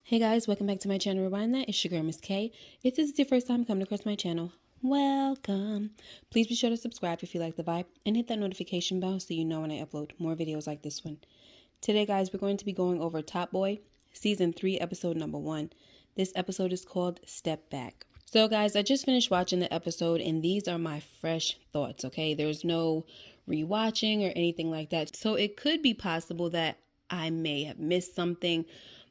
Hey guys, welcome back to my channel. Rewind that. It's your girl, Miss K. If this is your first time coming across my channel, welcome. Please be sure to subscribe if you like the vibe and hit that notification bell so you know when I upload more videos like this one. Today, guys, we're going to be going over Top Boy, Season 3, Episode number 1. This episode is called Step Back. So, guys, I just finished watching the episode and these are my fresh thoughts, okay? There's no rewatching or anything like that. So it could be possible that I may have missed something,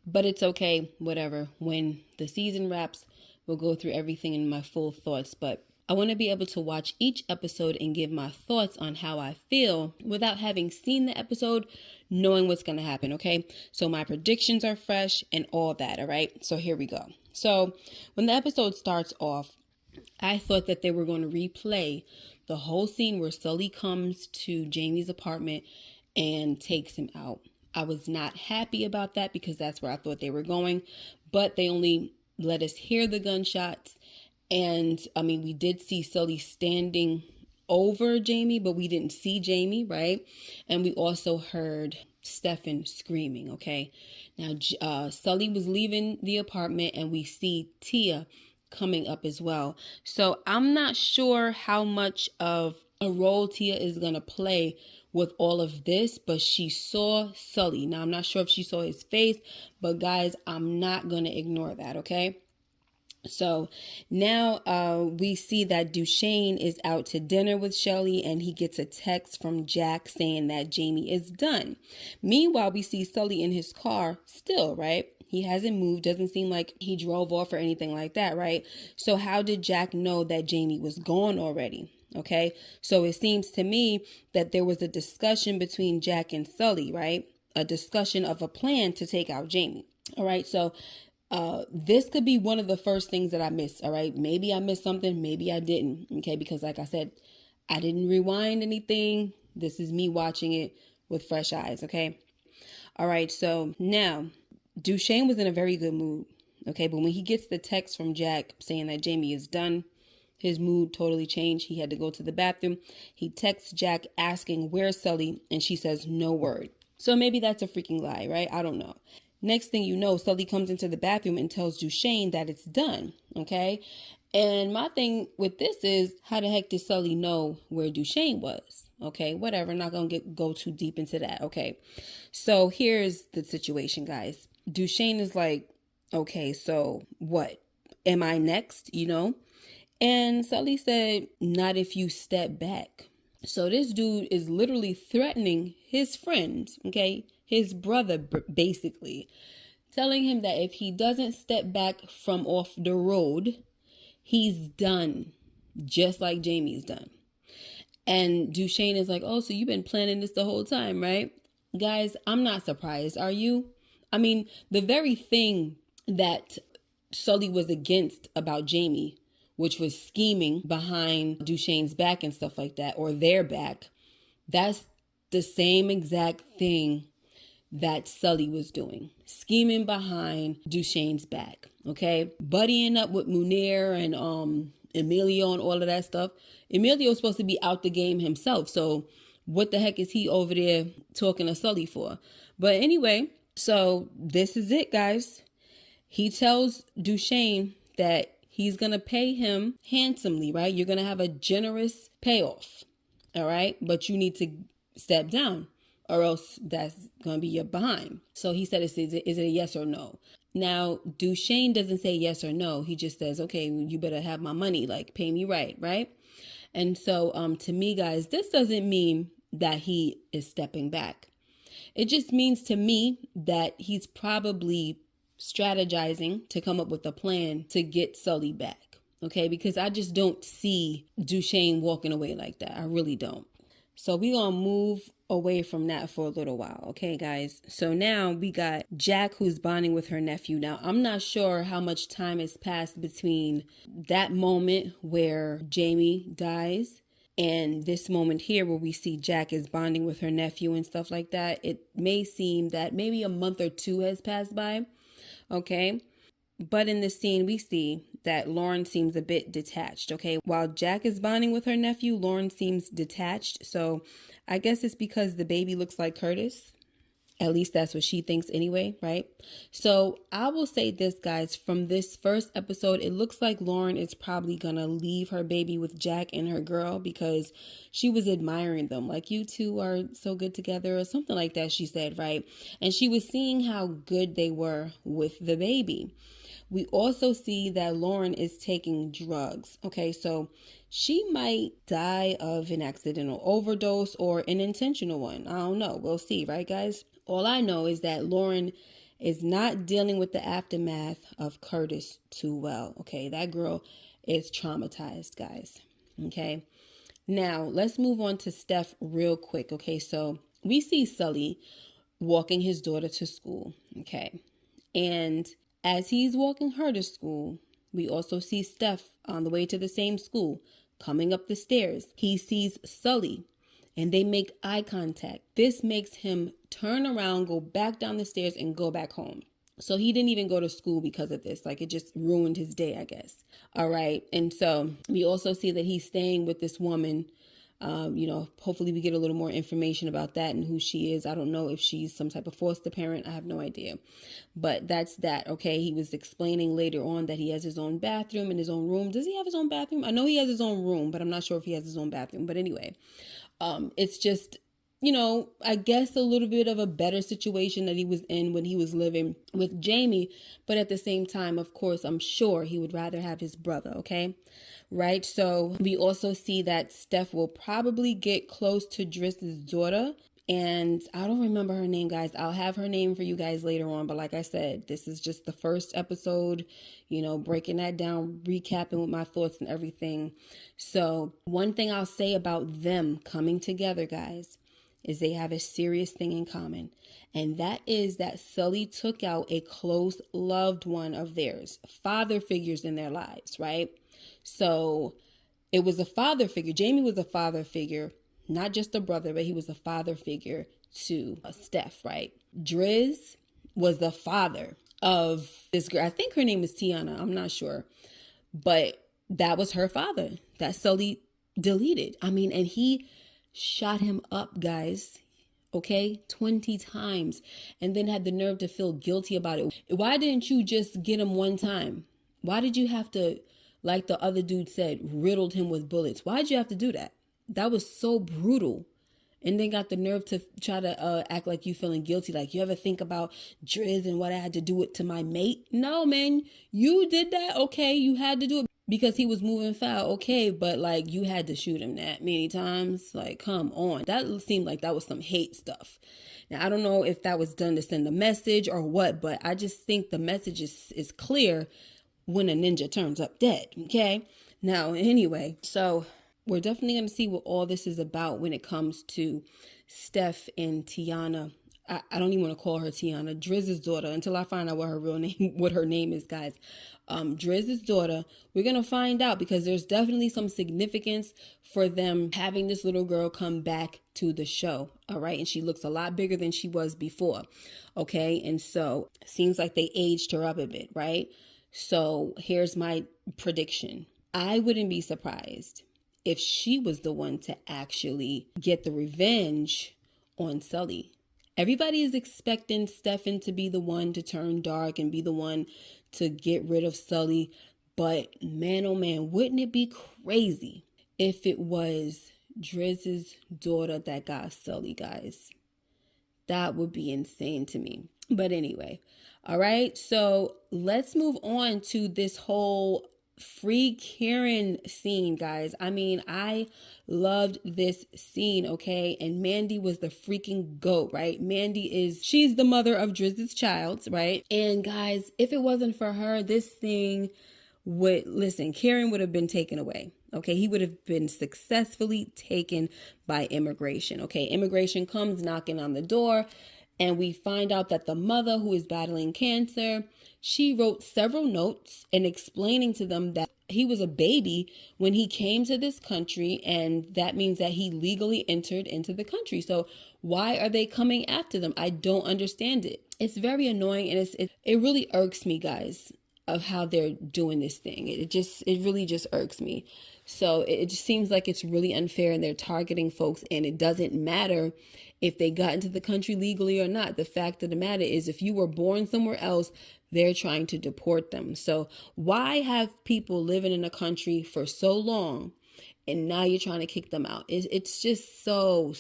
but it's okay, whatever. When the season wraps, we'll go through everything in my full thoughts. But I want to be able to watch each episode and give my thoughts on how I feel without having seen the episode, knowing what's going to happen, okay? So my predictions are fresh and all that, all right? So here we go. So when the episode starts off, I thought that they were going to replay the whole scene where Sully comes to Jamie's apartment and takes him out. I was not happy about that because that's where I thought they were going, but they only let us hear the gunshots. And I mean, we did see Sully standing over Jamie, but we didn't see Jamie, right? And we also heard Stefan screaming, okay? Now, Sully was leaving the apartment and we see Tia coming up as well. So I'm not sure how much of a role Tia is going to play with all of this, but she saw Sully. Now, I'm not sure if she saw his face, but guys, I'm not going to ignore that, okay? So now we see that Duchesne is out to dinner with Shelly and he gets a text from Jack saying that Jamie is done. Meanwhile, we see Sully in his car still, right? He hasn't moved. Doesn't seem like he drove off or anything like that, right? So how did Jack know that Jamie was gone already? Okay, so it seems to me that there was a discussion between Jack and Sully, right? A discussion of a plan to take out Jamie. All right, so this could be one of the first things that I missed. All right, maybe I missed something, maybe I didn't. Okay, because like I said, I didn't rewind anything. This is me watching it with fresh eyes. Okay, all right, so now Duchesne was in a very good mood. Okay, but when he gets the text from Jack saying that Jamie is done, his mood totally changed. He had to go to the bathroom. He texts Jack asking where's Sully, and she says no word. So maybe that's a freaking lie, right? I don't know. Next thing you know, Sully comes into the bathroom and tells Duchesne that it's done, okay? And my thing with this is, how the heck did Sully know where Duchesne was? Okay, whatever. I'm not going to go too deep into that, okay? So here's the situation, guys. Duchesne is like, okay, so what? Am I next, you know? And Sully said, not if you step back. So this dude is literally threatening his friend, okay? His brother, basically. Telling him that if he doesn't step back from off the road, he's done. Just like Jamie's done. And Duchesne is like, oh, so you've been planning this the whole time, right? Guys, I'm not surprised. Are you? I mean, the very thing that Sully was against about Jamie, which was scheming behind Duchesne's back and stuff like that, or their back, that's the same exact thing that Sully was doing. Scheming behind Duchesne's back, okay? Buddying up with Munir and Emilio and all of that stuff. Emilio's supposed to be out the game himself, so what the heck is he over there talking to Sully for? But anyway, so this is it, guys. He tells Duchesne that he's going to pay him handsomely, right? You're going to have a generous payoff, all right? But you need to step down or else that's going to be your behind. So he said, is it a yes or no? Now, Duchesne doesn't say yes or no. He just says, okay, you better have my money, like pay me right? And so to me, guys, this doesn't mean that he is stepping back. It just means to me that he's probably strategizing to come up with a plan to get Sully back, okay? Because I just don't see Duchesne walking away like that. I really don't. So we're going to move away from that for a little while, okay, guys? So now we got Jack, who's bonding with her nephew. Now, I'm not sure how much time has passed between that moment where Jamie dies and this moment here where we see Jack is bonding with her nephew and stuff like that. It may seem that maybe a month or two has passed by. Okay, but in this scene, we see that Lauren seems a bit detached. Okay, while Jack is bonding with her nephew, Lauren seems detached. So I guess it's because the baby looks like Curtis. At least that's what she thinks anyway, right? So I will say this, guys, from this first episode, it looks like Lauren is probably gonna leave her baby with Jack and her girl because she was admiring them. Like, you two are so good together or something like that, she said, right? And she was seeing how good they were with the baby. We also see that Lauren is taking drugs. Okay, so she might die of an accidental overdose or an intentional one. I don't know. We'll see, right, guys? All I know is that Lauren is not dealing with the aftermath of Curtis too well. Okay, that girl is traumatized, guys. Okay, now let's move on to Steph real quick. Okay, so we see Sully walking his daughter to school. Okay, and as he's walking her to school, we also see Steph on the way to the same school coming up the stairs. He sees Sully and they make eye contact. This makes him turn around, go back down the stairs, and go back home. So he didn't even go to school because of this. Like, it just ruined his day, I guess. All right. And so we also see that he's staying with this woman. Hopefully we get a little more information about that and who she is. I don't know if she's some type of foster parent. I have no idea. But that's that. Okay. He was explaining later on that he has his own bathroom and his own room. Does he have his own bathroom? I know he has his own room, but I'm not sure if he has his own bathroom. But anyway, it's just, I guess a little bit of a better situation that he was in when he was living with Jamie. But at the same time, of course, I'm sure he would rather have his brother. Okay. Right. So we also see that Steph will probably get close to Driss's daughter. And I don't remember her name, guys. I'll have her name for you guys later on. But like I said, this is just the first episode, breaking that down, recapping with my thoughts and everything. So one thing I'll say about them coming together, guys, is they have a serious thing in common. And that is that Sully took out a close loved one of theirs, father figures in their lives, right? So it was a father figure. Jamie was a father figure, not just a brother, but he was a father figure to Steph, right? Driz was the father of this girl. I think her name is Tiana. I'm not sure. But that was her father that Sully deleted. And he shot him up, guys. Okay, 20 times. And then had the nerve to feel guilty about it. Why didn't you just get him one time? Why did you have to, like the other dude said, riddled him with bullets? Why did you have to do that? That was so brutal. And then got the nerve to try to act like you feeling guilty. Like, you ever think about Driz and what I had to do it to my mate? No, man, you did that. Okay, you had to do it because he was moving foul. Okay, but like, you had to shoot him that many times. Like, come on. That seemed like that was some hate stuff. Now, I don't know if that was done to send a message or what, but I just think the message is clear when a ninja turns up dead. Okay. Now, anyway, so we're definitely going to see what all this is about when it comes to Steph and Tiana. I don't even want to call her Tiana, Driz's daughter, until I find out what her real name, what her name is, guys. Driz's daughter. We're going to find out because there's definitely some significance for them having this little girl come back to the show. All right. And she looks a lot bigger than she was before. Okay. And so it seems like they aged her up a bit, right? So here's my prediction. I wouldn't be surprised if she was the one to actually get the revenge on Sully. Everybody is expecting Stefan to be the one to turn dark and be the one to get rid of Sully. But man, oh man, wouldn't it be crazy if it was Driz's daughter that got Sully, guys? That would be insane to me. But anyway, all right, so let's move on to this whole free Karen scene, guys. I loved this scene, okay? And Mandy was the freaking GOAT, right? She's the mother of Driz's child, right? And guys, if it wasn't for her, this thing Karen would have been taken away. Okay, he would have been successfully taken by immigration. Okay, immigration comes knocking on the door, and we find out that the mother, who is battling cancer, she wrote several notes and explaining to them that he was a baby when he came to this country, and that means that he legally entered into the country. So why are they coming after them? I don't understand it. It's very annoying, and it really irks me, guys, of how they're doing this thing. It really just irks me. So it just seems like it's really unfair, and they're targeting folks, and it doesn't matter if they got into the country legally or not. The fact of the matter is, if you were born somewhere else, they're trying to deport them. So why have people living in a country for so long and now you're trying to kick them out? It's just so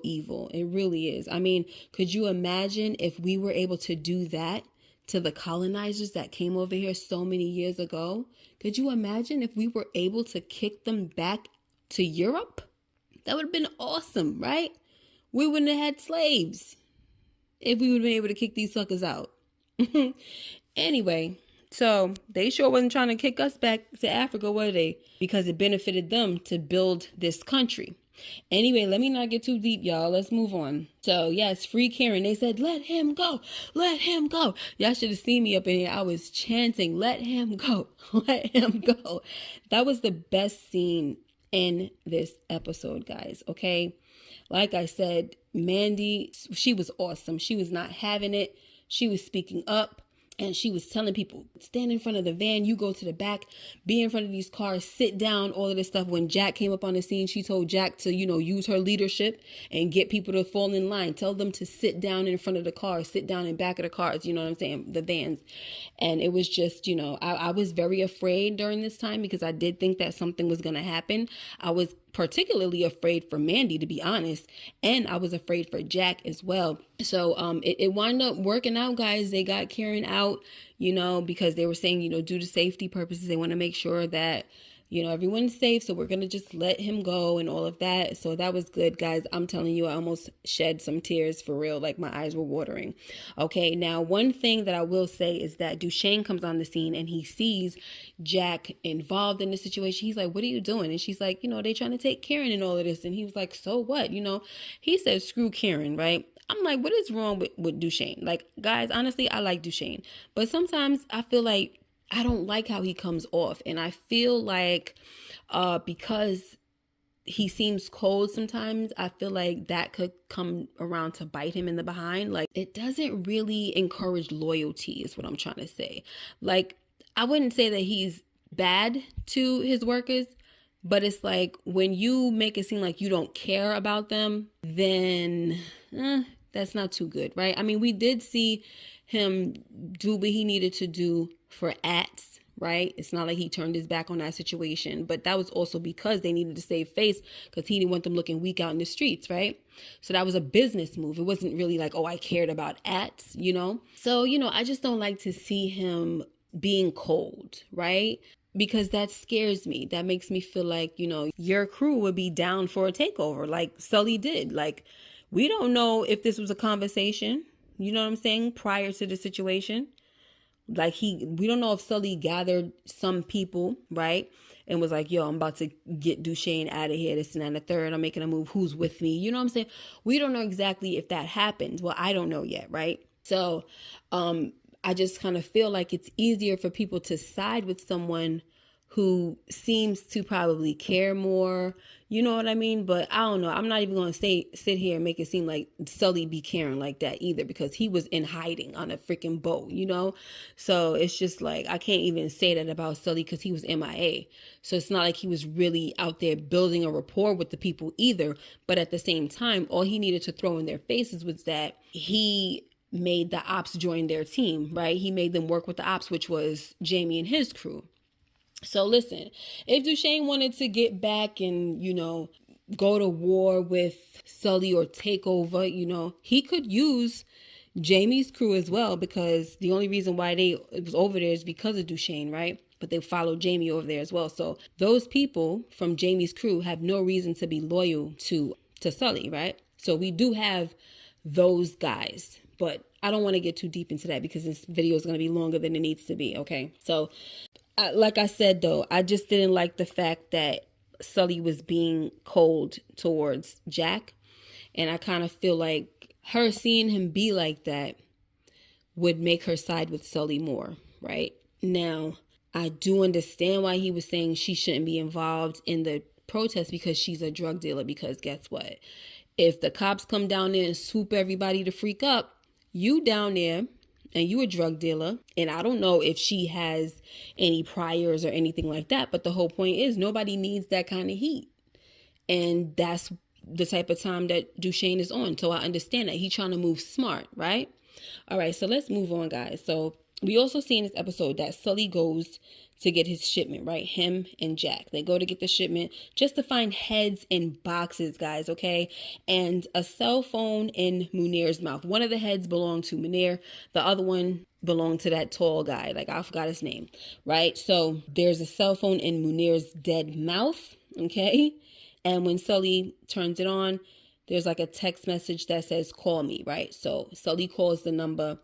evil. It really is. I mean, could you imagine if we were able to do that to the colonizers that came over here so many years ago? Could you imagine if we were able to kick them back to Europe? That would have been awesome, right? We wouldn't have had slaves if we would have been able to kick these suckers out. Anyway, so they sure wasn't trying to kick us back to Africa, were they? Because it benefited them to build this country. Anyway, let me not get too deep, y'all. Let's move on. So, yes, free Karen. They said, let him go. Let him go. Y'all should have seen me up in here. I was chanting, let him go. Let him go. That was the best scene in this episode, guys. Okay. Like I said, Mandy, she was awesome. She was not having it. She was speaking up. And she was telling people, stand in front of the van, you go to the back, be in front of these cars, sit down, all of this stuff. When Jack came up on the scene, she told Jack to, use her leadership and get people to fall in line. Tell them to sit down in front of the cars, sit down in back of the cars, you know what I'm saying, the vans. And it was just, I was very afraid during this time because I did think that something was going to happen. I was particularly afraid for Mandy, to be honest, and I was afraid for Jack as well. So it wound up working out, guys. They got Karen out, because they were saying, due to safety purposes, they want to make sure that everyone's safe. So we're going to just let him go and all of that. So that was good, guys. I'm telling you, I almost shed some tears for real. Like my eyes were watering. Okay. Now, one thing that I will say is that Duchesne comes on the scene and he sees Jack involved in the situation. He's like, what are you doing? And she's like, they trying to take Karen and all of this. And he was like, so what? He said, screw Karen, right? I'm like, what is wrong with Duchesne? Like, guys, honestly, I like Duchesne. But sometimes I feel like I don't like how he comes off. And I feel like because he seems cold sometimes, I feel like that could come around to bite him in the behind. Like, it doesn't really encourage loyalty is what I'm trying to say. Like, I wouldn't say that he's bad to his workers, but it's like when you make it seem like you don't care about them, then that's not too good, right? I mean, we did see him do what he needed to do for Ats, right? It's not like he turned his back on that situation, but that was also because they needed to save face because he didn't want them looking weak out in the streets, right? So that was a business move. It wasn't really like, oh, I cared about Ats, So, I just don't like to see him being cold, right? Because that scares me. That makes me feel like, your crew would be down for a takeover like Sully did. Like, we don't know if this was a conversation, you know what I'm saying, prior to the situation. Like we don't know if Sully gathered some people, right? And was like, yo, I'm about to get Duchesne out of here, this and that and the third. I'm making a move. Who's with me? You know what I'm saying? We don't know exactly if that happened. Well, I don't know yet, right? So I just kind of feel like it's easier for people to side with someone who seems to probably care more, you know what I mean? But I don't know. I'm not even going to sit here and make it seem like Sully be caring like that either, because he was in hiding on a freaking boat, So it's just like, I can't even say that about Sully because he was MIA. So it's not like he was really out there building a rapport with the people either. But at the same time, all he needed to throw in their faces was that he made the ops join their team, right? He made them work with the ops, which was Jamie and his crew. So listen, if Duchesne wanted to get back and, go to war with Sully or take over, he could use Jamie's crew as well, because the only reason why it was over there is because of Duchesne, right? But they followed Jamie over there as well. So those people from Jamie's crew have no reason to be loyal to Sully, right? So we do have those guys, but I don't want to get too deep into that because this video is going to be longer than it needs to be, okay? So like I said, though, I just didn't like the fact that Sully was being cold towards Jack. And I kind of feel like her seeing him be like that would make her side with Sully more, right? Now, I do understand why he was saying she shouldn't be involved in the protest because she's a drug dealer. Because guess what? If the cops come down there and swoop everybody to freak up, you down there and you a drug dealer, and I don't know if she has any priors or anything like that, but the whole point is nobody needs that kind of heat. And that's the type of time that Duchesne is on. So I understand that he's trying to move smart, right? All right, so let's move on, guys. So we also see in this episode that Sully goes to get his shipment, right? Him and Jack. They go to get the shipment just to find heads in boxes, guys, okay? And a cell phone in Munir's mouth. One of the heads belonged to Munir. The other one belonged to that tall guy. Like, I forgot his name, right? So there's a cell phone in Munir's dead mouth, okay? And when Sully turns it on, there's like a text message that says, call me, right? So Sully calls the number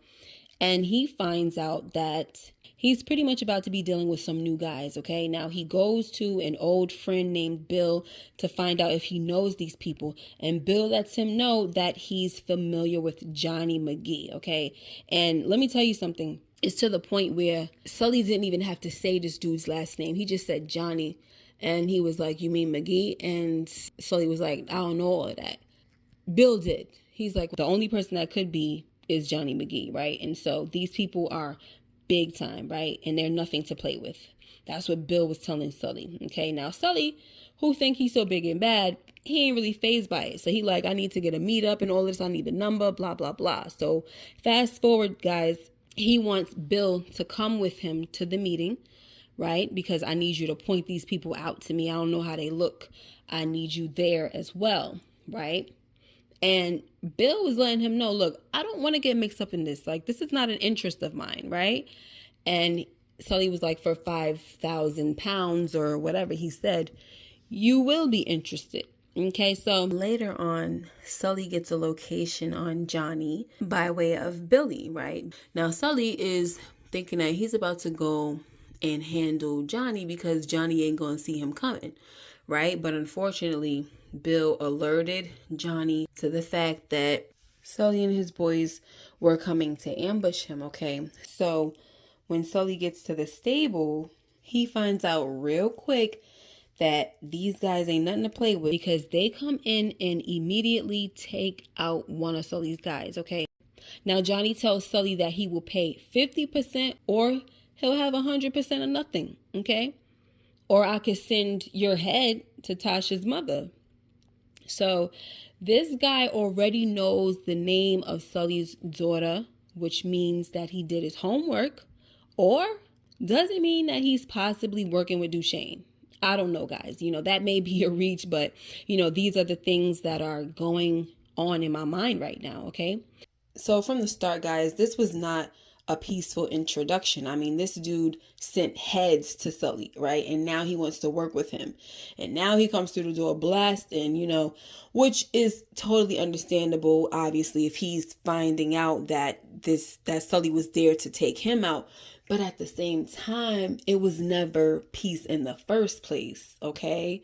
and he finds out that he's pretty much about to be dealing with some new guys, okay? Now, he goes to an old friend named Bill to find out if he knows these people. And Bill lets him know that he's familiar with Johnny McGee, okay? And let me tell you something. It's to the point where Sully didn't even have to say this dude's last name. He just said Johnny. And he was like, you mean McGee? And Sully was like, I don't know all of that. Bill did. He's like, the only person that could be is Johnny McGee, right? And so these people are big time, right? And they're nothing to play with. That's what Bill was telling Sully. Okay, now Sully, who think he's so big and bad, he ain't really fazed by it. So he like, I need to get a meetup and all this. I need a number, blah, blah, blah. So fast forward, guys, he wants Bill to come with him to the meeting, right? Because I need you to point these people out to me. I don't know how they look. I need you there as well, right? And Bill was letting him know, look, I don't want to get mixed up in this. Like, this is not an interest of mine, right? And Sully was like, for 5,000 pounds or whatever he said, you will be interested. Okay, so later on, Sully gets a location on Johnny by way of Billy, right? Now, Sully is thinking that he's about to go and handle Johnny because Johnny ain't going to see him coming, right? But unfortunately, Bill alerted Johnny to the fact that Sully and his boys were coming to ambush him, okay? So when Sully gets to the stable, he finds out real quick that these guys ain't nothing to play with because they come in and immediately take out one of Sully's guys, okay? Now, Johnny tells Sully that he will pay 50% or he'll have 100% of nothing, okay? Or I could send your head to Tasha's mother. So this guy already knows the name of Sully's daughter, which means that he did his homework. Or does it mean that he's possibly working with Duchesne? I don't know, guys. You know, that may be a reach, but, you know, these are the things that are going on in my mind right now, okay? So from the start, guys, this was not a peaceful introduction. I mean, this dude sent heads to Sully, right? And now he wants to work with him. And now he comes through the door blasting, you know, which is totally understandable, obviously, if he's finding out that Sully was there to take him out. But at the same time, it was never peace in the first place, okay?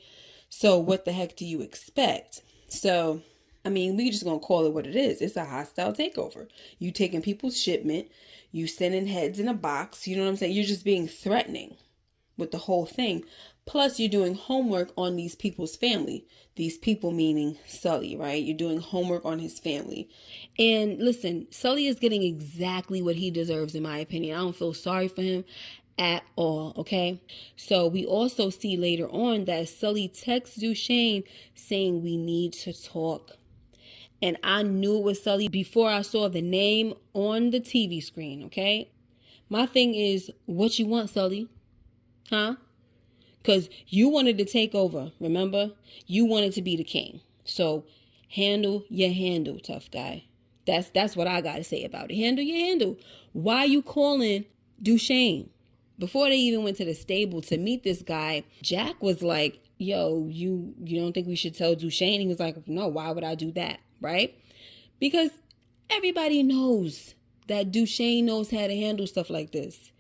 So what the heck do you expect? So, I mean, we just gonna call it what it is. It's a hostile takeover. You taking people's shipment, you sending heads in a box, you know what I'm saying? You're just being threatening with the whole thing. Plus, you're doing homework on these people's family. These people meaning Sully, right? You're doing homework on his family. And listen, Sully is getting exactly what he deserves, in my opinion. I don't feel sorry for him at all, okay? So we also see later on that Sully texts Duchesne saying we need to talk. And I knew it was Sully before I saw the name on the TV screen, okay? My thing is, what you want, Sully? Huh? Because you wanted to take over, remember? You wanted to be the king. So handle your handle, tough guy. That's what I got to say about it. Handle your handle. Why you calling Duchesne? Before they even went to the stable to meet this guy, Jack was like, yo, you don't think we should tell Duchesne? He was like, no, why would I do that? Right? Because everybody knows that Duchesne knows how to handle stuff like this.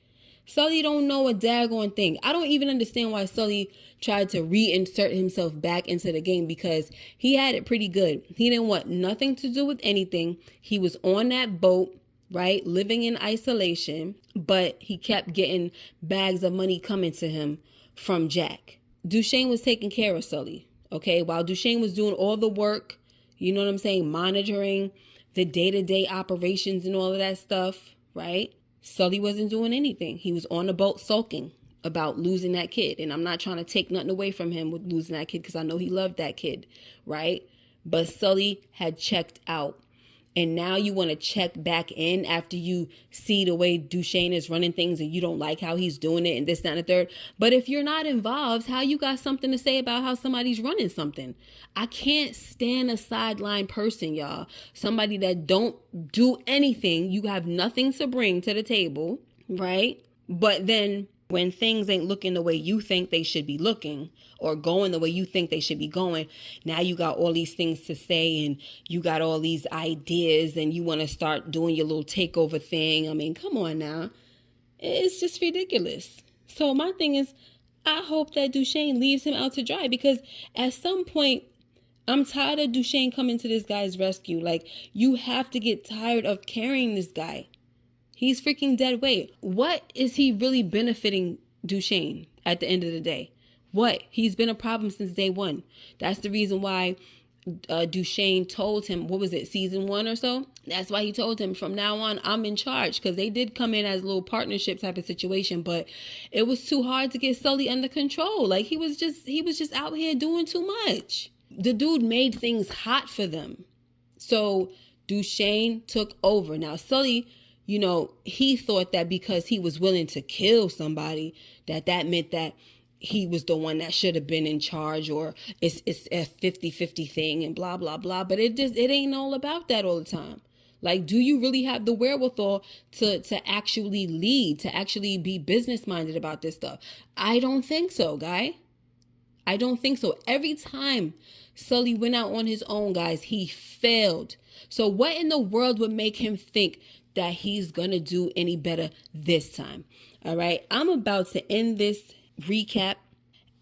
Sully don't know a daggone thing. I don't even understand why Sully tried to reinsert himself back into the game because he had it pretty good. He didn't want nothing to do with anything. He was on that boat, right? Living in isolation, but he kept getting bags of money coming to him from Jack. Duchesne was taking care of Sully, okay? While Duchesne was doing all the work, you know what I'm saying, monitoring the day-to-day operations and all of that stuff, right? Sully wasn't doing anything. He was on the boat sulking about losing that kid. And I'm not trying to take nothing away from him with losing that kid because I know he loved that kid, right? but Sully had checked out. And now you want to check back in after you see the way Duchesne is running things and you don't like how he's doing it and this, that, and the third. But if you're not involved, how you got something to say about how somebody's running something? I can't stand a sideline person, y'all. Somebody that don't do anything. You have nothing to bring to the table, right? But then when things ain't looking the way you think they should be looking or going the way you think they should be going, now you got all these things to say and you got all these ideas and you want to start doing your little takeover thing. I mean, come on now. It's just ridiculous. So my thing is, I hope that Duchesne leaves him out to dry, because at some point, I'm tired of Duchesne coming to this guy's rescue. Like, you have to get tired of carrying this guy. He's freaking dead weight. What is he really benefiting Duchesne at the end of the day? What? He's been a problem since day one. That's the reason why Duchesne told him, what was it, season 1 or so? That's why he told him, from now on, I'm in charge. Because they did come in as a little partnership type of situation, but it was too hard to get Sully under control. Like, he was just out here doing too much. The dude made things hot for them. So Duchesne took over. Now, Sully, you know, he thought that because he was willing to kill somebody, that meant that he was the one that should have been in charge, or it's a 50-50 thing and blah, blah, blah. But it ain't all about that all the time. Like, do you really have the wherewithal to actually lead, to actually be business minded about this stuff? I don't think so, guy. I don't think so. Every time Sully went out on his own, guys, he failed. So what in the world would make him think that he's gonna do any better this time? All right, I'm about to end this recap,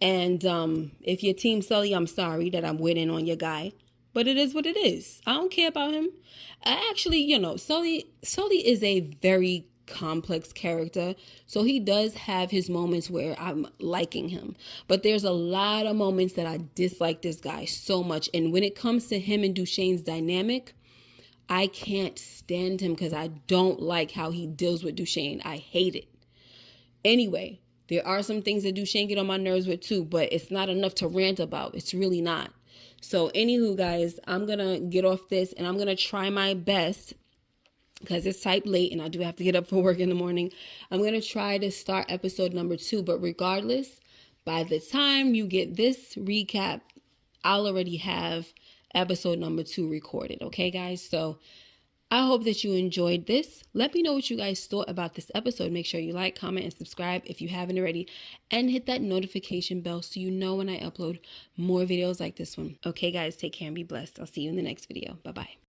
and if you're Team Sully, I'm sorry that I'm winning on your guy, but it is what it is. I don't care about him. I actually, you know, Sully is a very complex character, so he does have his moments where I'm liking him, but there's a lot of moments that I dislike this guy so much. And when it comes to him and Duchesne's dynamic, I can't stand him because I don't like how he deals with Duchesne. I hate it. Anyway, there are some things that Duchesne get on my nerves with too, but it's not enough to rant about. It's really not. So anywho, guys, I'm going to get off this and I'm going to try my best, because it's type late and I do have to get up for work in the morning. I'm going to try to start episode number 2, but regardless, by the time you get this recap, I'll already have episode number 2 recorded. Okay, guys? So I hope that you enjoyed this. Let me know what you guys thought about this episode. Make sure you like, comment, and subscribe if you haven't already. And hit that notification bell so you know when I upload more videos like this one. Okay, guys, take care and be blessed. I'll see you in the next video. Bye-bye.